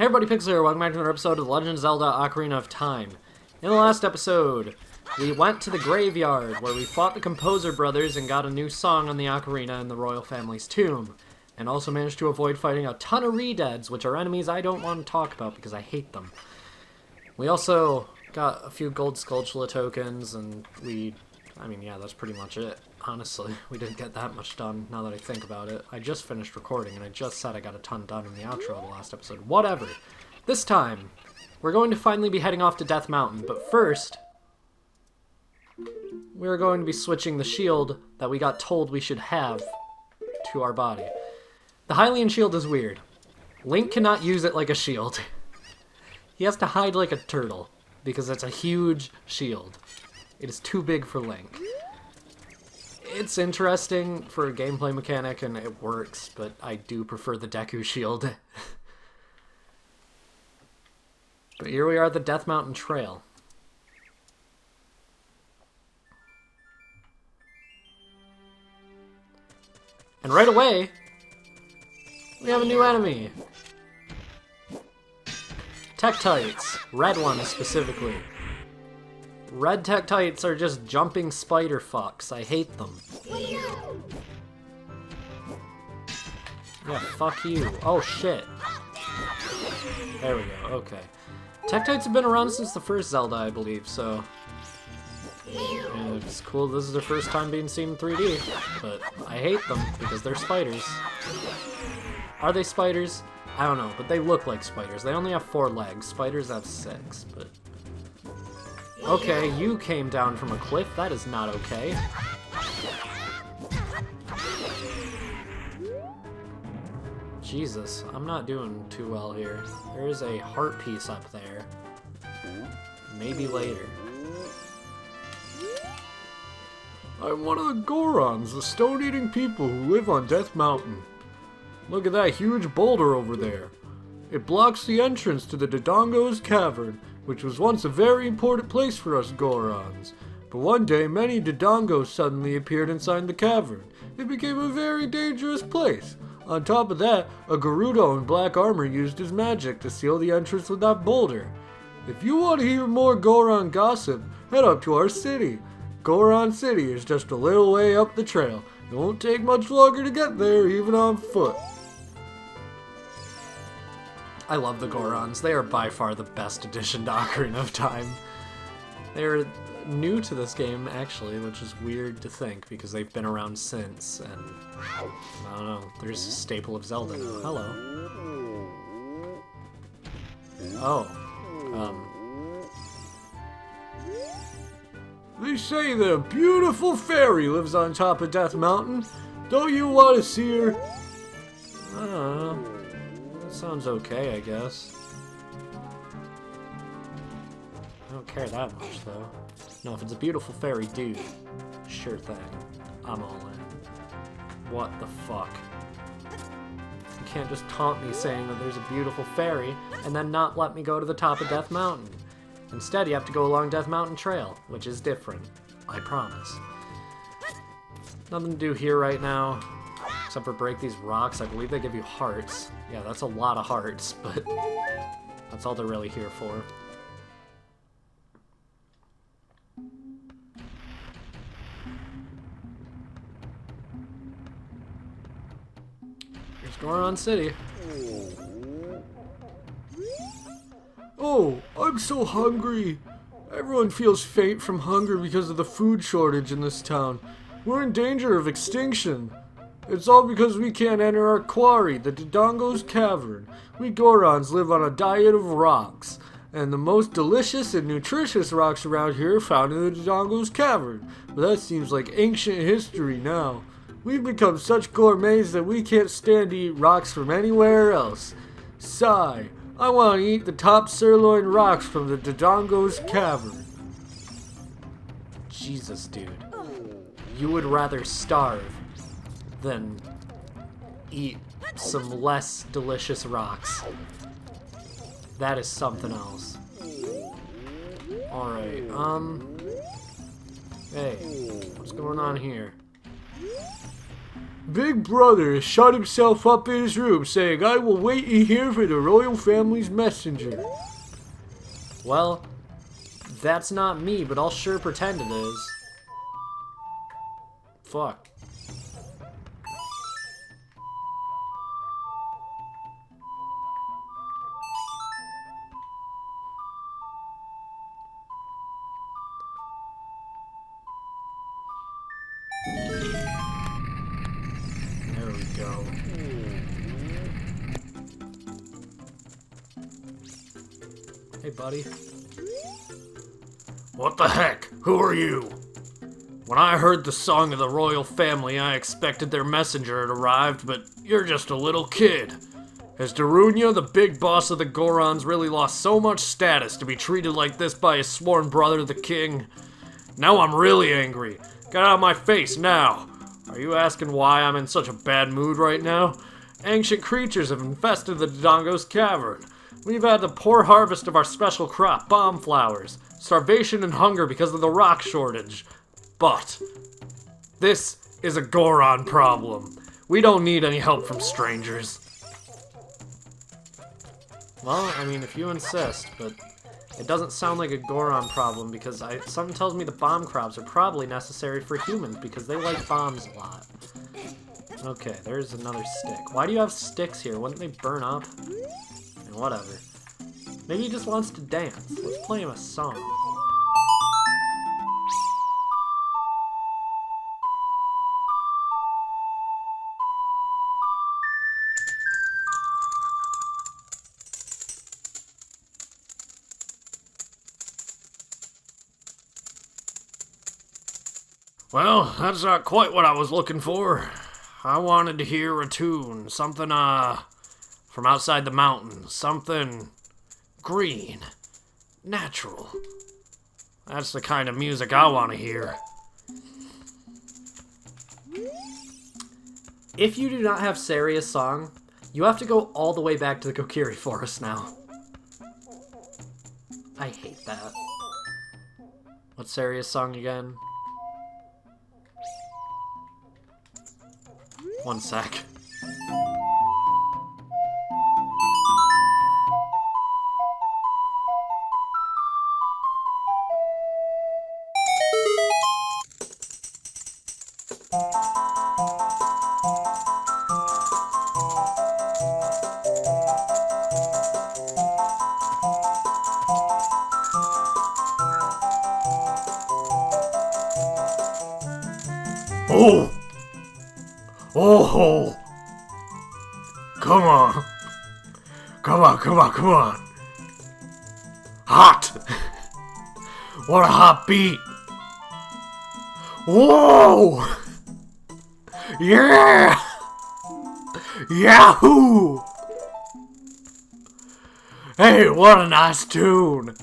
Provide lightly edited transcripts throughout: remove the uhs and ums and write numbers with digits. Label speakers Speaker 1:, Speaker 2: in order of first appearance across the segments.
Speaker 1: Hey everybody, Pixel here. Welcome back to another episode of The Legend of Zelda Ocarina of Time. In the last episode, we went to the graveyard where we fought the Composer brothers and got a new song on the ocarina in the royal family's tomb. And also managed to avoid fighting a ton of re-deads, which are enemies I don't want to talk about because I hate them. We also got a few gold Skulltula tokens, and yeah, that's pretty much it. Honestly, we didn't get that much done, now that I think about it. I just finished recording, and I just said I got a ton done in the outro of the last episode. Whatever. This time, we're going to finally be heading off to Death Mountain, but first, we're going to be switching the shield that we got told we should have to our body. The Hylian shield is weird. Link cannot use it like a shield. He has to hide like a turtle, because it's a huge shield. It is too big for Link. It's interesting for a gameplay mechanic, and it works, but I do prefer the Deku shield. But here we are at the Death Mountain Trail. And right away, we have a new enemy. Tektites. Red ones, specifically. Red Tektites are just jumping spider fucks. I hate them. Yeah, fuck you. Oh, shit. There we go, okay. Tektites have been around since the first Zelda, I believe, so... And it's cool this is their first time being seen in 3D, but I hate them because they're spiders. Are they spiders? I don't know, but they look like spiders. They only have 4 legs. Spiders have 6, but... Okay, you came down from a cliff. That is not okay. Jesus, I'm not doing too well here. There is a heart piece up there. Maybe later.
Speaker 2: I'm one of the Gorons, the stone-eating people who live on Death Mountain. Look at that huge boulder over there. It blocks the entrance to the Dodongo's Cavern, which was once a very important place for us Gorons. But one day, many Dodongos suddenly appeared inside the cavern. It became a very dangerous place. On top of that, a Gerudo in black armor used his magic to seal the entrance with that boulder. If you want to hear more Goron gossip, head up to our city. Goron City is just a little way up the trail. It won't take much longer to get there, even on foot.
Speaker 1: I love the Gorons. They are by far the best addition to Ocarina of Time. They're new to this game, actually, which is weird to think, because they've been around since, and I don't know, they're just a staple of Zelda now. Hello. Oh.
Speaker 2: They say that a beautiful fairy lives on top of Death Mountain. Don't you want to see her?
Speaker 1: I don't know. Sounds okay, I guess. I don't care that much, though. No, if it's a beautiful fairy dude, sure thing. I'm all in. What the fuck? You can't just taunt me saying that there's a beautiful fairy and then not let me go to the top of Death Mountain. Instead, you have to go along Death Mountain Trail, which is different. I promise. Nothing to do here right now. Except for break these rocks. I believe they give you hearts. Yeah, that's a lot of hearts, but that's all they're really here for. Here's Goron City.
Speaker 2: Oh, I'm so hungry. Everyone feels faint from hunger because of the food shortage in this town. We're in danger of extinction. It's all because we can't enter our quarry, the Dodongo's Cavern. We Gorons live on a diet of rocks, and the most delicious and nutritious rocks around here are found in the Dodongo's Cavern. But that seems like ancient history now. We've become such gourmets that we can't stand to eat rocks from anywhere else. Sigh, I want to eat the top sirloin rocks from the Dodongo's Cavern.
Speaker 1: Jesus, dude. You would rather starve than eat some less delicious rocks. That is something else. Alright, hey, what's going on here?
Speaker 2: Big Brother has shut himself up in his room, saying, "I will wait in here for the royal family's messenger."
Speaker 1: Well, that's not me, but I'll sure pretend it is. Fuck. There we go. Hey, buddy.
Speaker 2: What the heck? Who are you? When I heard the song of the royal family, I expected their messenger had arrived, but you're just a little kid. Has Darunia, the big boss of the Gorons, really lost so much status to be treated like this by his sworn brother, the king? Now I'm really angry. Get out of my face now. Are you asking why I'm in such a bad mood right now? Ancient creatures have infested the Dodongo's cavern. We've had the poor harvest of our special crop, bomb flowers, starvation and hunger because of the rock shortage. But this is a Goron problem. We don't need any help from strangers.
Speaker 1: Well, I mean, if you insist, but it doesn't sound like a Goron problem because something tells me the bomb crops are probably necessary for humans because they like bombs a lot. Okay, there's another stick. Why do you have sticks here? Wouldn't they burn up? And whatever. Maybe he just wants to dance. Let's play him a song.
Speaker 2: Well, that's not quite what I was looking for. I wanted to hear a tune, something, from outside the mountains, something green, natural. That's the kind of music I want to hear.
Speaker 1: If you do not have Saria's song, you have to go all the way back to the Kokiri Forest now. I hate that. What's Saria's song again? One sec.
Speaker 2: Oh! Oh! Come on. Come on, come on, come on. Hot! What a hot beat! Whoa! Yeah! Yahoo! Hey, what a nice tune!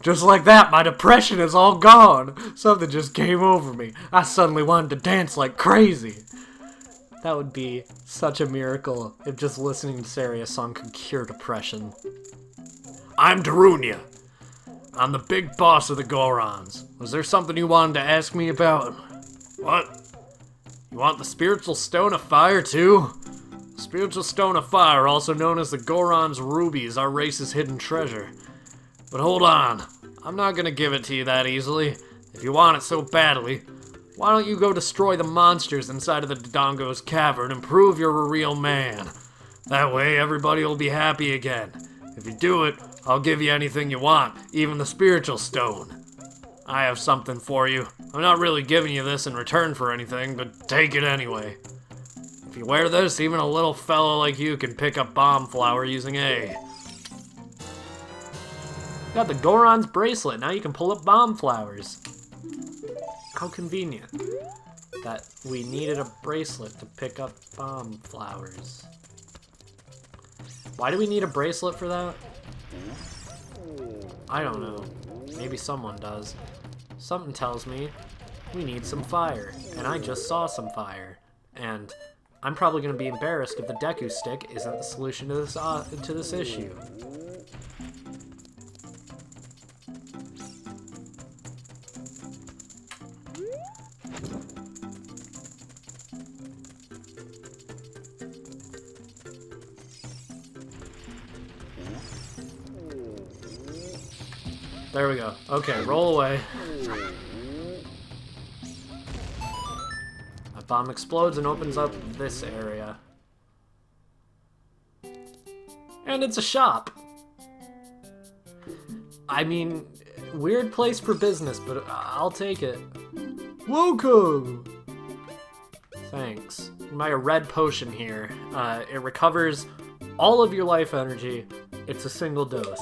Speaker 2: Just like that, my depression is all gone. Something just came over me. I suddenly wanted to dance like crazy.
Speaker 1: That would be such a miracle if just listening to Saria's song could cure depression.
Speaker 2: I'm Darunia. I'm the big boss of the Gorons. Was there something you wanted to ask me about? What? You want the spiritual stone of fire too? The spiritual stone of fire, also known as the Goron's ruby, is our race's hidden treasure. But hold on, I'm not gonna give it to you that easily. If you want it so badly, why don't you go destroy the monsters inside of the Dodongo's cavern and prove you're a real man? That way everybody will be happy again. If you do it, I'll give you anything you want, even the spiritual stone. I have something for you. I'm not really giving you this in return for anything, but take it anyway. If you wear this, even a little fellow like you can pick up bomb flower using A.
Speaker 1: Got the Goron's bracelet, now you can pull up bomb flowers. How convenient that we needed a bracelet to pick up bomb flowers. Why do we need a bracelet for that? I don't know. Maybe someone does. Something tells me we need some fire, and I just saw some fire. And I'm probably going to be embarrassed if the Deku stick isn't the solution to this issue. There we go. Okay, roll away. A bomb explodes and opens up this area. And it's a shop. I mean, weird place for business, but I'll take it.
Speaker 2: Welcome!
Speaker 1: Thanks. My red potion here. It recovers all of your life energy. It's a single dose.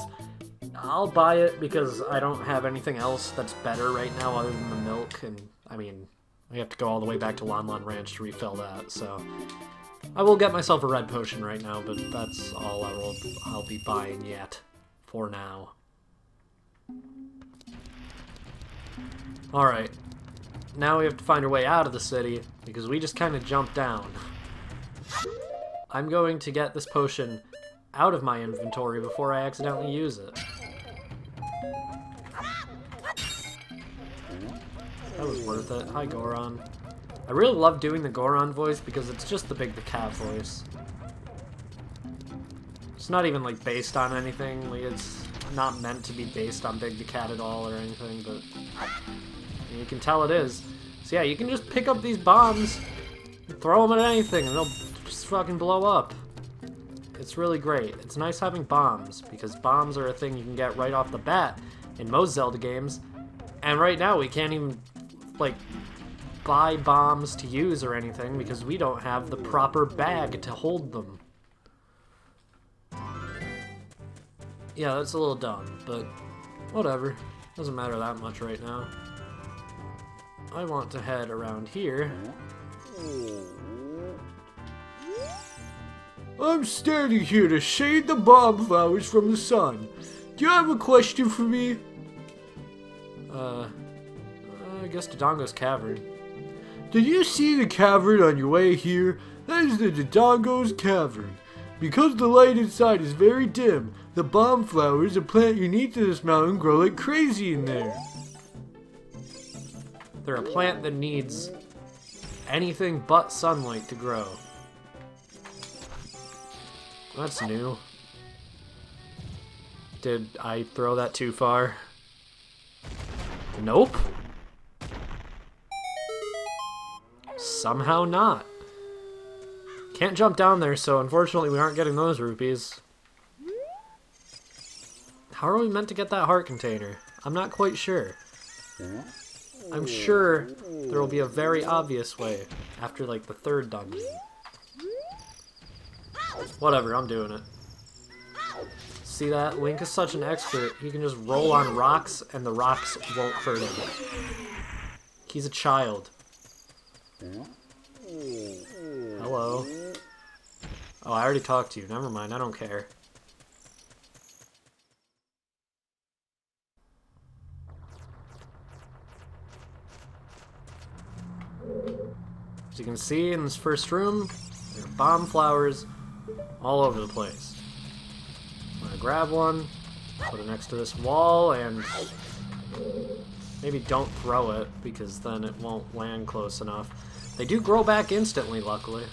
Speaker 1: I'll buy it because I don't have anything else that's better right now other than the milk, and I mean, I have to go all the way back to Lon Lon Ranch to refill that, so I will get myself a red potion right now, but that's all I'll be buying yet for now. Alright, now we have to find our way out of the city because we just kind of jumped down. I'm going to get this potion out of my inventory before I accidentally use it. That was worth it. Hi, Goron. I really love doing the Goron voice because it's just the Big the Cat voice. It's not even, like, based on anything. Like, it's not meant to be based on Big the Cat at all or anything, but you can tell it is. So yeah, you can just pick up these bombs, throw them at anything, and they'll just fucking blow up. It's really great. It's nice having bombs, because bombs are a thing you can get right off the bat in most Zelda games. And right now we can't even, like, buy bombs to use or anything because we don't have the proper bag to hold them. Yeah, that's a little dumb, but whatever. Doesn't matter that much right now. I want to head around here.
Speaker 2: I'm standing here to shade the bomb flowers from the sun. Do you have a question for me?
Speaker 1: I guess Dodongo's Cavern.
Speaker 2: Did you see the cavern on your way here? That is the Dodongo's Cavern. Because the light inside is very dim, the bomb flowers, a plant unique to this mountain, grow like crazy in there.
Speaker 1: They're a plant that needs anything but sunlight to grow. That's new. Did I throw that too far? Nope. Somehow not. Can't jump down there, so unfortunately we aren't getting those rupees. How are we meant to get that heart container? I'm not quite sure. I'm sure there will be a very obvious way after, like, the third dungeon. Whatever, I'm doing it. See that? Link is such an expert. He can just roll on rocks and the rocks won't hurt him. He's a child. Hello. Oh, I already talked to you. Never mind, I don't care. As you can see in this first room, there are bomb flowers all over the place. I'm gonna grab one, put it next to this wall, and maybe don't throw it, because then it won't land close enough. They do grow back instantly, luckily.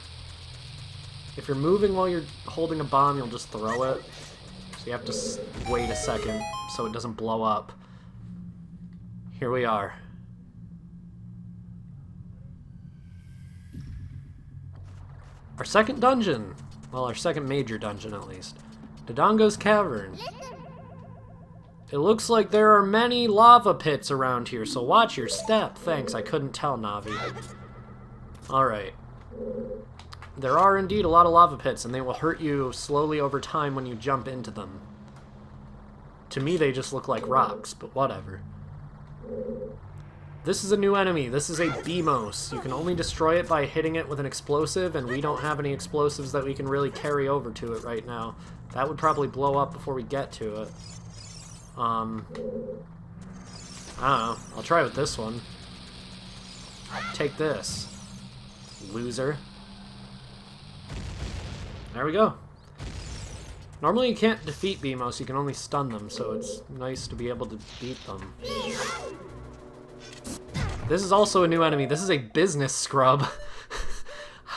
Speaker 1: If you're moving while you're holding a bomb, you'll just throw it. So you have to wait a second so it doesn't blow up. Here we are. Our second dungeon. Well, our second major dungeon, at least. Dodongo's Cavern. It looks like there are many lava pits around here, so watch your step. Thanks, I couldn't tell, Navi. Alright. There are indeed a lot of lava pits, and they will hurt you slowly over time when you jump into them. To me, they just look like rocks, but whatever. This is a new enemy. This is a Beamos. You can only destroy it by hitting it with an explosive, and we don't have any explosives that we can really carry over to it right now. That would probably blow up before we get to it. I don't know. I'll try with this one. Take this, loser. There we go. Normally you can't defeat Beamos, you can only stun them, so it's nice to be able to beat them. This is also a new enemy. This is a business scrub.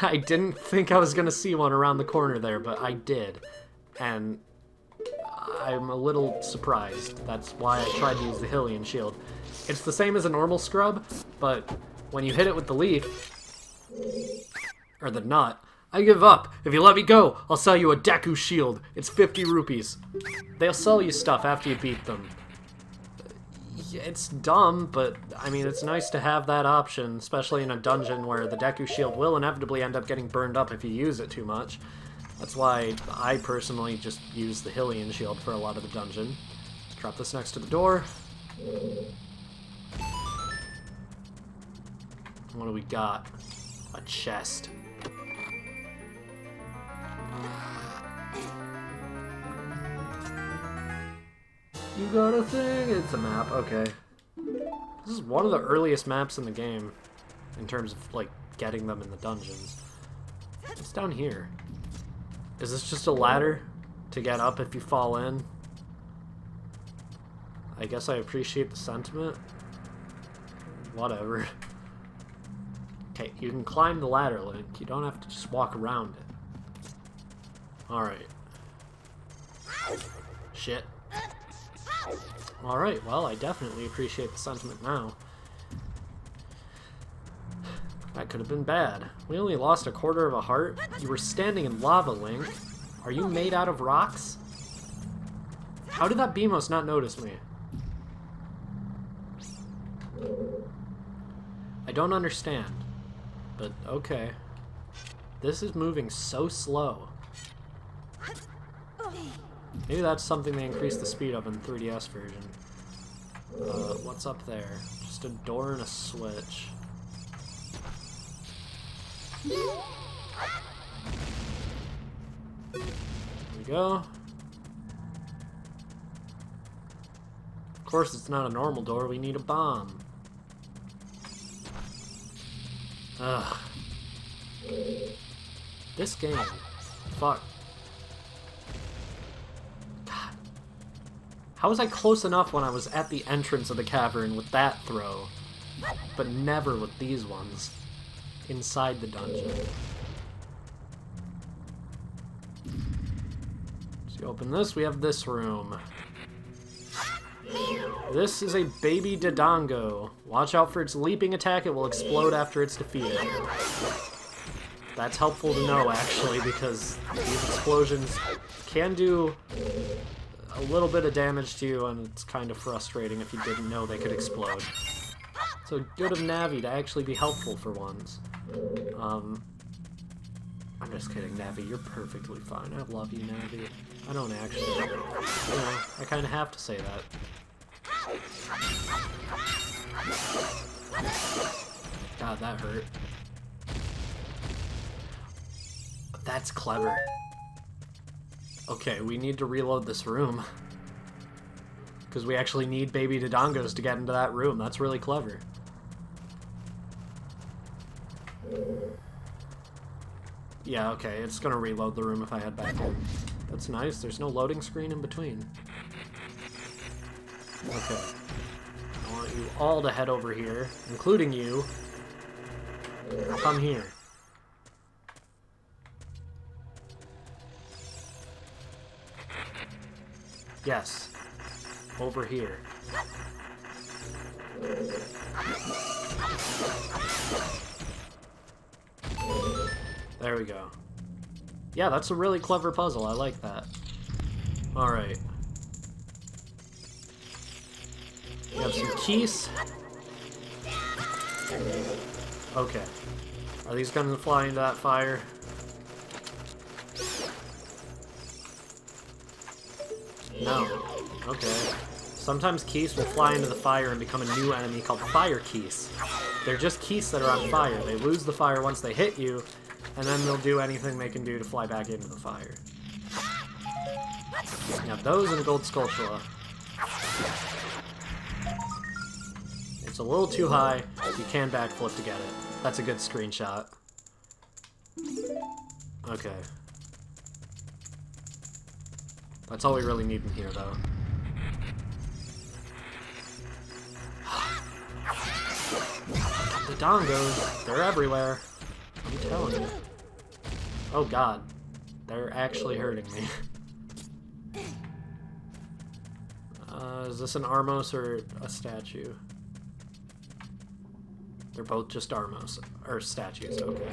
Speaker 1: I didn't think I was gonna see one around the corner there, but I did. And I'm a little surprised. That's why I tried to use the Hylian shield. It's the same as a normal scrub, but when you hit it with the leaf, or the nut, I give up. If you let me go, I'll sell you a Deku shield. It's 50 rupees. They'll sell you stuff after you beat them. It's dumb, but I mean, it's nice to have that option, especially in a dungeon where the Deku shield will inevitably end up getting burned up if you use it too much. That's why I personally just use the Hylian shield for a lot of the dungeon. Drop this next to the door. What do we got? A chest. You got a thing? It's a map, okay. This is one of the earliest maps in the game, in terms of, like, getting them in the dungeons. What's down here? Is this just a ladder to get up if you fall in? I guess I appreciate the sentiment. Whatever. Okay, you can climb the ladder, Link. You don't have to just walk around it. Alright. Shit. Alright, well, I definitely appreciate the sentiment now. That could have been bad. We only lost a quarter of a heart. You were standing in lava, Link. Are you made out of rocks? How did that Beamos not notice me? I don't understand. But, okay. This is moving so slow. Maybe that's something they increased the speed of in the 3DS version. What's up there? Just a door and a switch. There we go. Of course it's not a normal door, we need a bomb. Ugh. This game. Fuck. God. How was I close enough when I was at the entrance of the cavern with that throw, but never with these ones inside the dungeon? So you open this, we have this room. This is a baby Dodongo. Watch out for its leaping attack, it will explode after it's defeated. That's helpful to know, actually, because these explosions can do a little bit of damage to you, and it's kind of frustrating if you didn't know they could explode. So good of Navi to actually be helpful for once. I'm just kidding, Navi, you're perfectly fine. I love you, Navi. I don't actually, you know, I kind of have to say that. God, that hurt. But that's clever. Okay, we need to reload this room. Because we actually need baby Dodongos to get into that room. That's really clever. Yeah, okay, it's gonna reload the room if I head back in. That's nice, there's no loading screen in between. Okay. I want you all to head over here, including you. Come here. Yes. Over here. There we go. Yeah, that's a really clever puzzle. I like that. Alright. We have some keys. Okay. Are these gonna fly into that fire? No. Okay. Sometimes keys will fly into the fire and become a new enemy called fire keys. They're just keys that are on fire. They lose the fire once they hit you, and then they'll do anything they can do to fly back into the fire. You have those in Gold Skulltula. It's a little too high. You can backflip to get it. That's a good screenshot. Okay. That's all we really need in here, though. The Dongos, they're everywhere. I'm telling you. Oh god. They're actually hurting me. Is this an Armos or a statue? They're both just Armos, or statues, okay.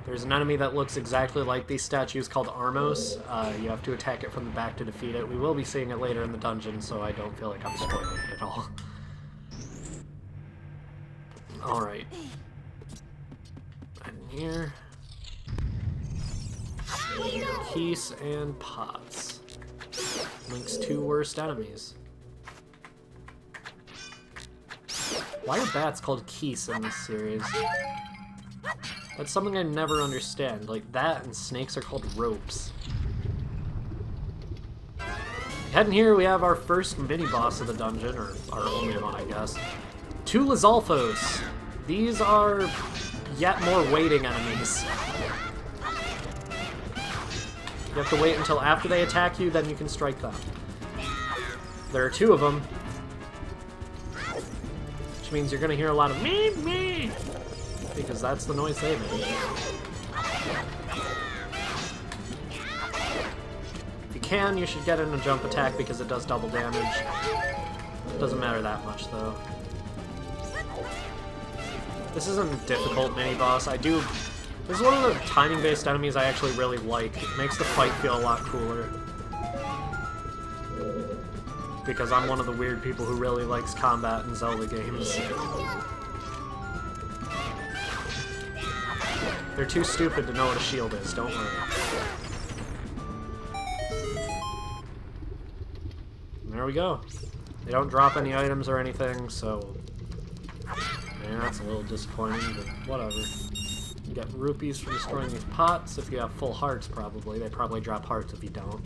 Speaker 1: There's an enemy that looks exactly like these statues called Armos. You have to attack it from the back to defeat it. We will be seeing it later in the dungeon, so I don't feel like I'm spoiling it at all. Alright. And here... Keys and pots. Link's two worst enemies. Why are bats called Keys in this series? That's something I never understand. Like, that and snakes are called ropes. Heading here, we have our first mini-boss of the dungeon, or our only one, I guess. Two Lizalfos. These are yet more waiting enemies. You have to wait until after they attack you, then you can strike them. There are two of them. Which means you're going to hear a lot of me, me, because that's the noise they make. If you can, you should get in a jump attack because it does double damage. It doesn't matter that much, though. This isn't a difficult mini-boss. This is one of the timing-based enemies I actually really like. It makes the fight feel a lot cooler. Because I'm one of the weird people who really likes combat in Zelda games. They're too stupid to know what a shield is, don't worry. And there we go. They don't drop any items or anything, so... Man, that's a little disappointing, but whatever. You get rupees for destroying these pots. If you have full hearts, probably. They probably drop hearts if you don't.